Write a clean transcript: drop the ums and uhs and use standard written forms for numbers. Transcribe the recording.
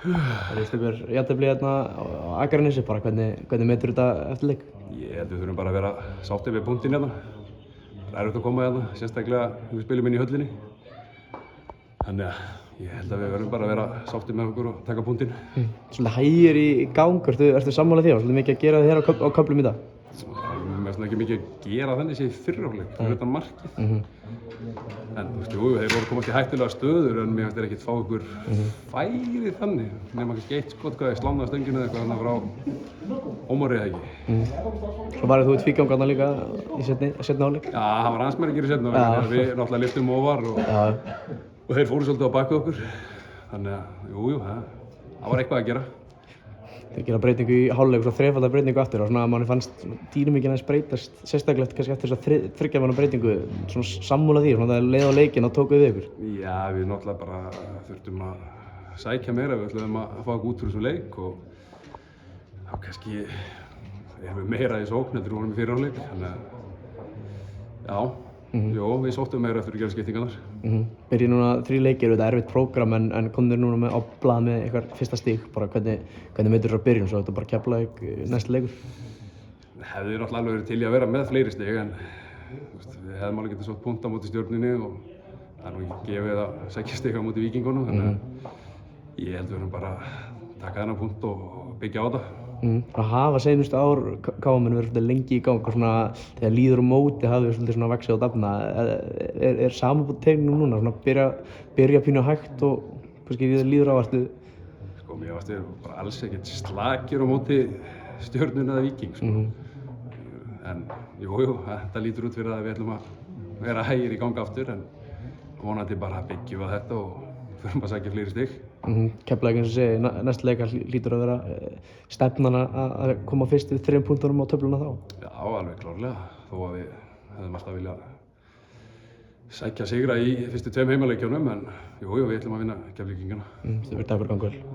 Það er ykkur jafntefli hérna á Akranesi, bara hvernig metur þetta eftir leik? Ég held við þurfum bara að vera sáttir við punktinn hérna. Það er erfitt að koma hérna, sérstaklega við spilum inn í höllinni. Þannig að ég held að við verðum bara að vera sáttir með okkur og taka punktinn. Svolítið hægir í gang, ertu sammála því? Svolítið mikið að gera þér á köflum í dag? Mér finnst ekki mikið að gera þannig sér í fyrri hálfleik, fyrir utan markið. En þú veist, þeir voru að komast í hættulega stöður en mér finnst þeir ekkert fá ykkur færi þannig. Nefnum kannski eitt skot hvað ég slánaði stönginu eða eitthvað þannig frá Ómari eða ekki. Svo varðið þú út tvígang þarna líka í seinni hálfleik? Já, það var aðeins meira að gera í seinni hálfleik. Við náttúrulega lyftum ofar og þeir fóru svolítið á bak við okkur. Þannig að, jú, það var eitthvað að gera. Þeir gera breytingu í hálfleik og svo þrefaldar breytingu aftur og svona manni fannst dýnamíkin aðeins breytast, sérstaklega kannski eftir þess að þriggja manna breytingu, svona sammála því, svona það leið á leikinn og tókuð við ykkur. Já, við náttúrulega bara þurftum að sækja meira, við ætluðum að fá okkur út úr þessum leik og þá kannski erum við meira í sókn heldur en við vorum í fyrri hálfleik, þannig að já. Jó, við sóttum meira eftir að gera skiptingarnar. Byrjið núna 3 leikir, þetta er erfitt prógram en komum þér núna á blað með eitthvað fyrsta stig, bara hvernig metur það byrjun, svo þetta bara Keflavík næsti leikur? Hefði náttúrulega alveg verið til í að vera með fleiri stig en við hefðum alveg getað sótt punkt á móti Stjörnunni og það er nú ekki gefið að sækja stig á móti Víkingunum, þannig að ég held við verðum bara að taka þennan punkt og byggja á þetta. Að hafa seinustu ár KM-inu verið svolítið lengi í gang og svona þegar líður á móti hafði við svolítið svona vaxið og dafna. Er samanbúið tegnum núna, svona byrja pínu hægt og kannski því það líður á ertu? Sko, mér varst við bara alls ekkert slakir á móti Stjörnunni eða Víking, sko. En jú, þetta lítur út fyrir að við ætlum að vera hægir í ganga aftur en vonandi bara byggjum við þetta og förum að sækja fleiri stig. Keflavík eins og segi, næsta leikar hlýtur að vera stefnan að koma fyrst við 3 punktunum á töfluna þá? Já, alveg klárlega, þó að við hefðum alltaf viljað sækja sigra í fyrstu 2 heimaleikjunum en jú, við ætlum að vinna Keflvíkingana. Takk fyrir ganga vel.